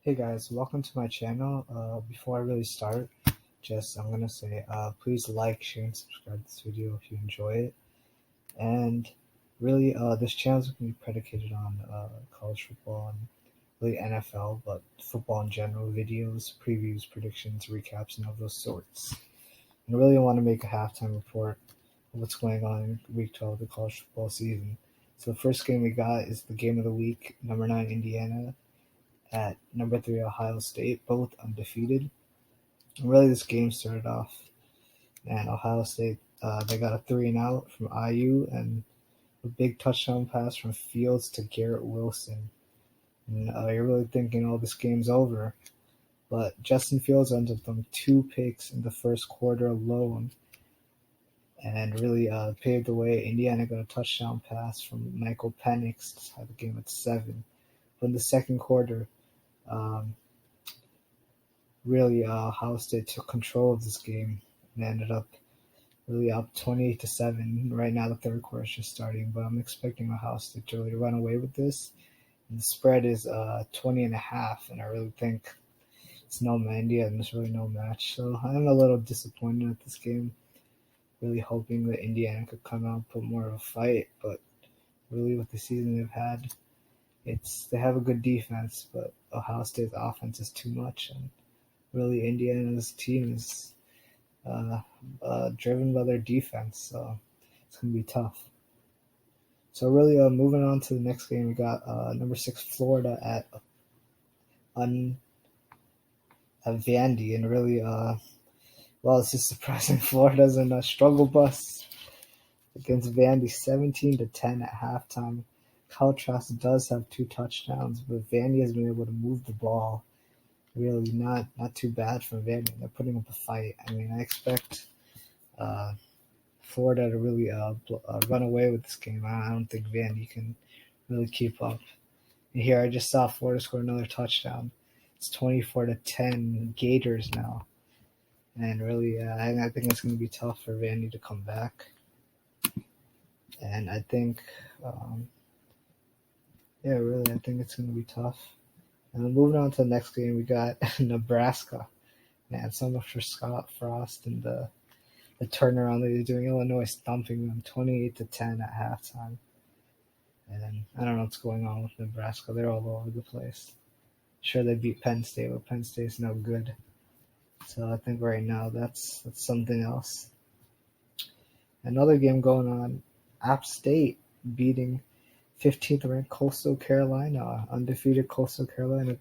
Hey guys, welcome to my channel. Before I really start, I'm gonna say please like, share, and subscribe to this video if you enjoy it. And really, this channel is gonna be predicated on college football and really NFL, but football in general, videos, previews, predictions, recaps, and all those sorts. And really, I want to make a halftime report of what's going on in Week 12 of the college football season. So the first game we got is the game of the week, number 9 Indiana at number 3 Ohio State, both undefeated. And really, this game started off, and Ohio State they got a 3-and-out from IU and a big touchdown pass from Fields to Garrett Wilson. And you're really thinking, oh, this game's over. But Justin Fields ends up throwing 2 picks in the first quarter alone and really paved the way. Indiana got a touchdown pass from Michael Penix to tie the game at 7. But in the second quarter, um, really Ohio State took control of this game and ended up really up 28-7. Right now, the third quarter is just starting, but I'm expecting Ohio State to really run away with this. And the spread is 20.5, and I really think it's no India, and there's really no match. So I'm a little disappointed at this game. Really hoping that Indiana could come out and put more of a fight, but really with the season they've had, they have a good defense, but Ohio State's offense is too much, and really Indiana's team is driven by their defense, so it's going to be tough. So really, moving on to the next game, we got number 6 Florida at Vandy, and really, well, it's just surprising Florida's in a struggle bus against Vandy, 17-10 at halftime. Kyle Trask does have 2 touchdowns, but Vandy has been able to move the ball. Really not too bad from Vandy. They're putting up a fight. I mean, I expect Florida to really run away with this game. I don't think Vandy can really keep up. And here I just saw Florida score another touchdown. It's 24-10 Gators now. And really, I think it's going to be tough for Vandy to come back. And I think, really, I think it's going to be tough. And moving on to the next game, we got Nebraska. Man, so much for Scott Frost and the turnaround that he's doing. Illinois thumping them 28-10 at halftime. And I don't know what's going on with Nebraska. They're all over the place. Sure, they beat Penn State, but Penn State's no good. So I think right now that's something else. Another game going on, App State beating 15th ranked Coastal Carolina, undefeated Coastal Carolina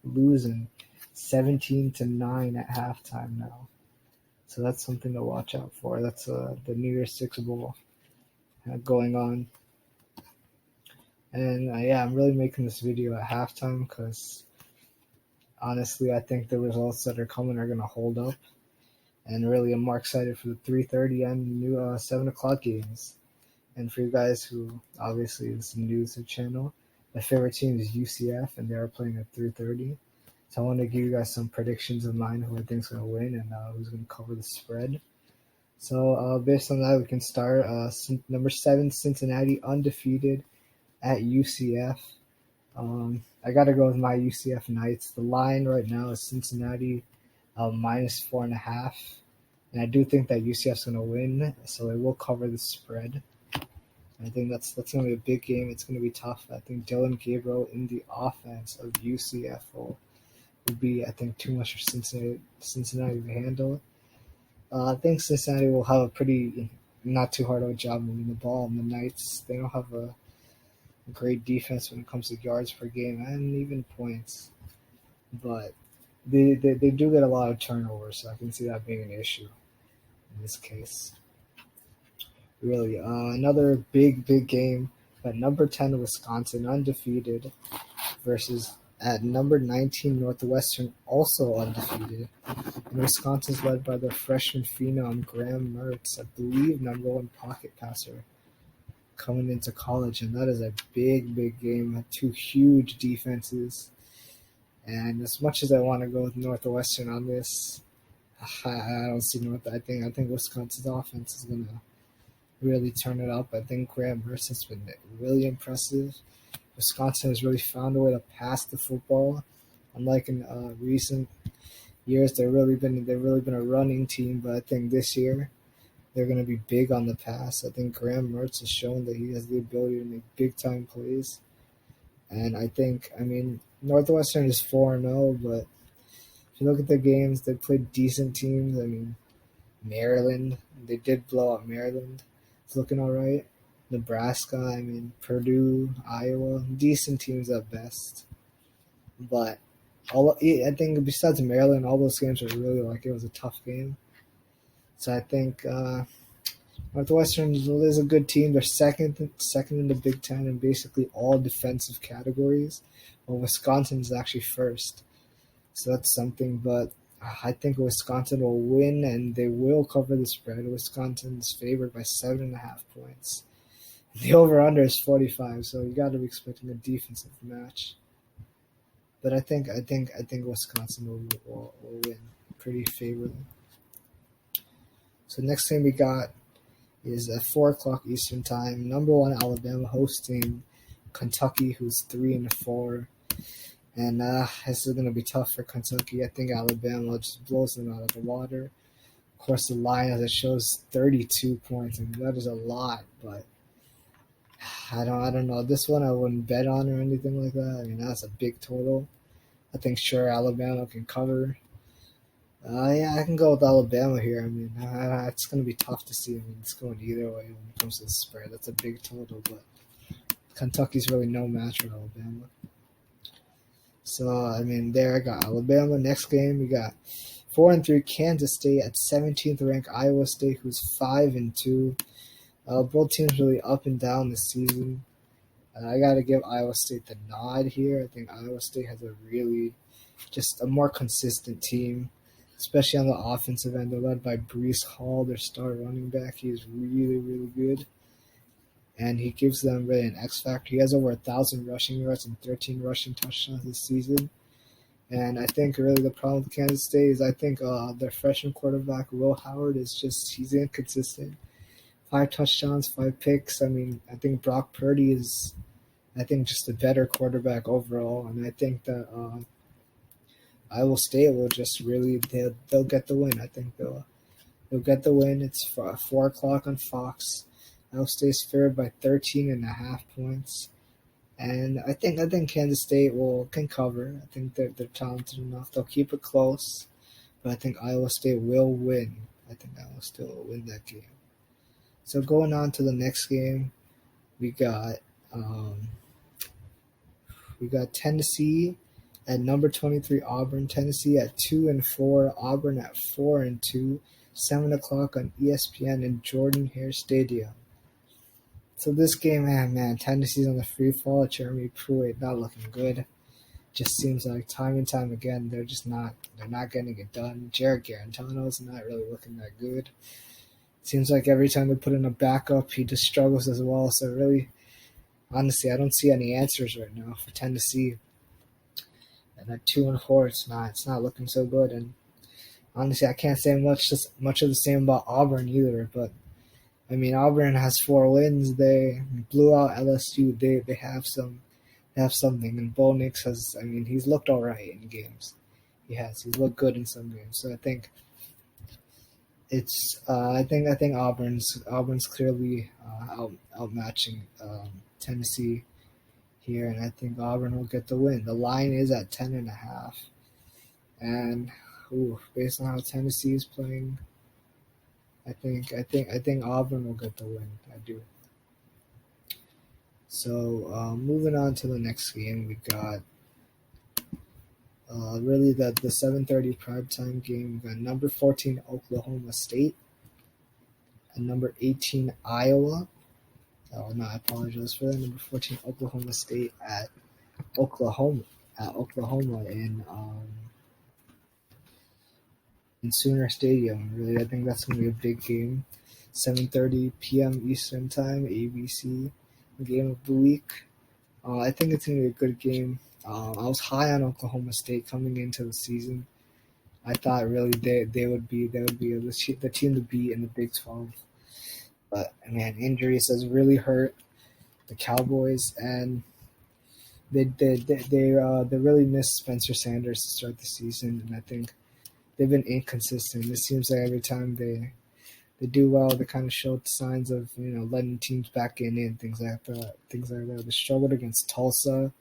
losing 17-9 at halftime now. So that's something to watch out for. That's the New Year's Six Bowl going on. And I'm really making this video at halftime because honestly, I think the results that are coming are going to hold up. And really, I'm more excited for the 3:30 and new 7 o'clock games. And for you guys who obviously is new to the channel, my favorite team is UCF, and they are playing at 3:30. So I want to give you guys some predictions of mine, who I think is going to win and who's going to cover the spread. So based on that, we can start. Number 7, Cincinnati, undefeated at UCF. I got to go with my UCF Knights. The line right now is Cincinnati minus 4.5. And I do think that UCF is going to win, so they will cover the spread. I think that's going to be a big game. It's going to be tough. I think Dylan Gabriel in the offense of UCF will be, I think, too much for Cincinnati to handle. I think Cincinnati will have a pretty not too hard of a job moving the ball. And the Knights, they don't have a great defense when it comes to yards per game and even points. But they do get a lot of turnovers, so I can see that being an issue in this case. Really, another big game at number 10 Wisconsin, undefeated, versus at number 19 Northwestern, also undefeated. And Wisconsin's led by their freshman phenom Graham Mertz, I believe number 1 pocket passer coming into college, and that is a big game. 2 huge defenses, and as much as I want to go with Northwestern on this, I don't see I think Wisconsin's offense is gonna really turn it up. I think Graham Mertz has been really impressive. Wisconsin has really found a way to pass the football Unlike in recent years, they've really been a running team, but I think this year they're going to be big on the pass. I think Graham Mertz has shown that he has the ability to make big time plays, and I mean, Northwestern is 4-0, but if you look at the games, they played decent teams. I mean, Maryland, they did blow up Maryland. It's looking all right. Nebraska, I mean, Purdue, Iowa, decent teams at best. But I think besides Maryland, all those games were really like it was a tough game. So I think Northwestern is a good team. They're second in the Big Ten in basically all defensive categories. Well, Wisconsin is actually first, so that's something. But I think Wisconsin will win, and they will cover the spread. Wisconsin is favored by 7.5 points. The over/under is 45, so you got to be expecting a defensive match. But I think Wisconsin will win pretty favorably. So next thing we got is at 4 o'clock Eastern time. Number one Alabama hosting Kentucky, who's 3-4, and this is going to be tough for Kentucky. I think Alabama just blows them out of the water. Of course, the line as it shows 32 points, and that is a lot. But I don't know. This one I wouldn't bet on or anything like that. I mean, that's a big total. I think sure Alabama can cover. Yeah, I can go with Alabama here. I mean, it's going to be tough to see. I mean, it's going either way when it comes to the spread. That's a big total, but Kentucky's really no match for Alabama. So, I mean, there I got Alabama. Next game, we got 4-3 Kansas State at 17th ranked Iowa State, who's 5-2. Both teams really up and down this season. I got to give Iowa State the nod here. I think Iowa State has just a more consistent team, especially on the offensive end. They're led by Breece Hall, their star running back. He's really, really good, and he gives them really an X factor. He has over 1,000 rushing yards and 13 rushing touchdowns this season. And I think really the problem with Kansas State is I think their freshman quarterback, Will Howard, he's inconsistent. 5 touchdowns, 5 picks. I mean, I think Brock Purdy is, just a better quarterback overall. And I think that Iowa State will just really, they'll get the win. I think they'll get the win. It's 4 o'clock on Fox. Iowa State's favored by 13.5 points. And I think Kansas State can cover. I think they're talented enough. They'll keep it close. But I think Iowa State will win. I think Iowa State will win that game. So going on to the next game, we got Tennessee at number 23 Auburn. Tennessee at 2-4. Auburn at 4-2. 7 o'clock on ESPN in Jordan Hare Stadium. So this game, man, Tennessee's on the free fall. Jeremy Pruitt not looking good. Just seems like time and time again they're not getting it done. Jared Garantano's not really looking that good. Seems like every time they put in a backup, he just struggles as well. So really, honestly, I don't see any answers right now for Tennessee. And at 2-4, it's not looking so good. And honestly, I can't say much of the same about Auburn either. But I mean, Auburn has 4 wins. They blew out LSU. They have something. And Bo Nix he's looked all right in games. He's looked good in some games. So I think I think Auburn's clearly outmatching Tennessee here, and I think Auburn will get the win. The line is at 10.5, and based on how Tennessee is playing, I think Auburn will get the win. I do. So moving on to the next game, we got really the 7:30 primetime game. We got number 14 Oklahoma State and number 18 Iowa. Oh no, I apologize for that. Number 14 Oklahoma State at Oklahoma in Sooner Stadium. Really, I think that's going to be a big game. 7:30 p.m. Eastern Time, ABC, game of the week. I think it's going to be a good game. I was high on Oklahoma State coming into the season. I thought really they would be the team to beat in the Big 12. But man, injuries has really hurt the Cowboys, and they really missed Spencer Sanders to start the season, and I think they've been inconsistent. It seems like every time they do well, they kind of show signs of letting teams back in things like that. Things like that. They struggled against Tulsa.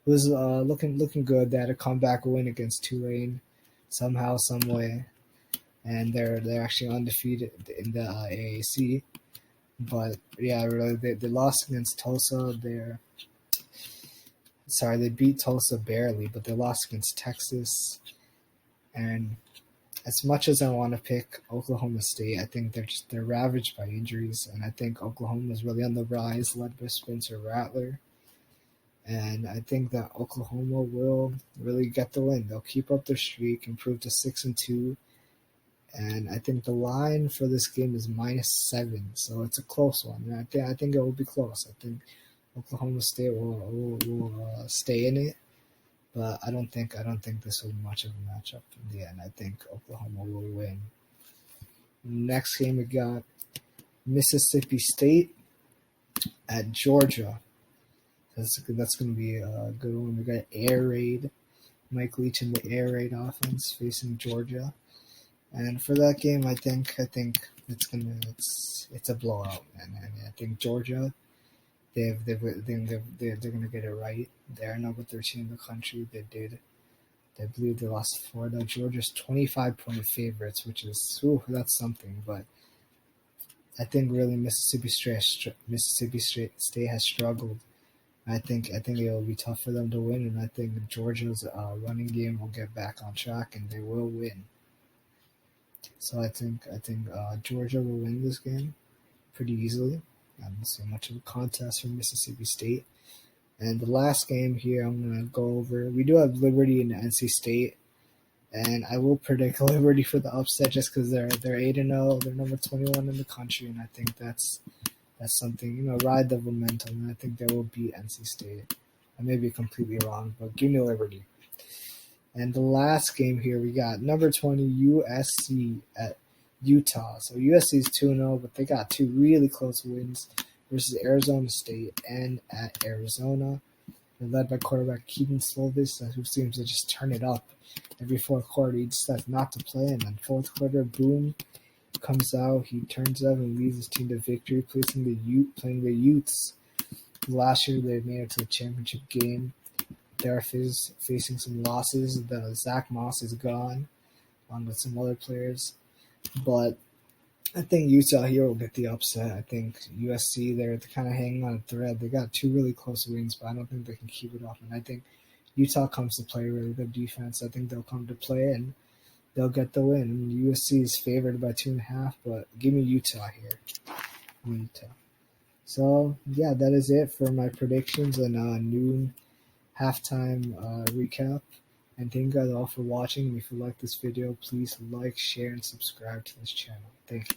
It was looking good. They had a comeback win against Tulane somehow, some way, and they're actually undefeated in the AAC. But yeah, really, they lost against Tulsa. They beat Tulsa barely, but they lost against Texas. And as much as I want to pick Oklahoma State, I think they're ravaged by injuries, and I think Oklahoma is really on the rise, led by Spencer Rattler. And I think that Oklahoma will really get the win. They'll keep up their streak, improve to 6-2, and I think the line for this game is -7, so it's a close one. And I think it will be close. I think Oklahoma State will stay in it, but I don't think this will be much of a matchup in the end. I think Oklahoma will win. Next game we got Mississippi State at Georgia. That's going to be a good one. We got air raid, Mike Leach in the air raid offense facing Georgia, and for that game, I think it's a blowout, and I think Georgia they're gonna get it right. They're number 13 in the country. They believe they lost Florida. Georgia's 25-point favorites, which is that's something. But I think really Mississippi State has struggled. I think it will be tough for them to win, and I think Georgia's running game will get back on track, and they will win. So I think Georgia will win this game pretty easily. I don't see much of a contest from Mississippi State. And the last game here I'm going to go over, we do have Liberty and NC State, and I will predict Liberty for the upset just because they're 8-0, they're number 21 in the country, and I think that's something, ride the momentum, and I think they will beat NC State. I may be completely wrong, but give me Liberty. And the last game here, we got number 20 USC at Utah. So USC is 2-0, but they got two really close wins versus Arizona State and at Arizona. They're led by quarterback Keaton Slovis, who seems to just turn it up every fourth quarter. He decides not to play, and then fourth quarter, boom, comes out. He turns up and leads his team to victory, playing the Utes. Last year, they made it to the championship game. They're facing some losses. Zach Moss is gone, along with some other players. But I think Utah here will get the upset. I think USC, they're kind of hanging on a thread. They got two really close wins, but I don't think they can keep it up. And I think Utah comes to play really good defense. I think they'll come to play, and they'll get the win. I mean, USC is favored by 2.5, but give me Utah here. Utah. So, yeah, that is it for my predictions and noon halftime recap. And thank you guys all for watching. If you like this video, please like, share, and subscribe to this channel. Thank you.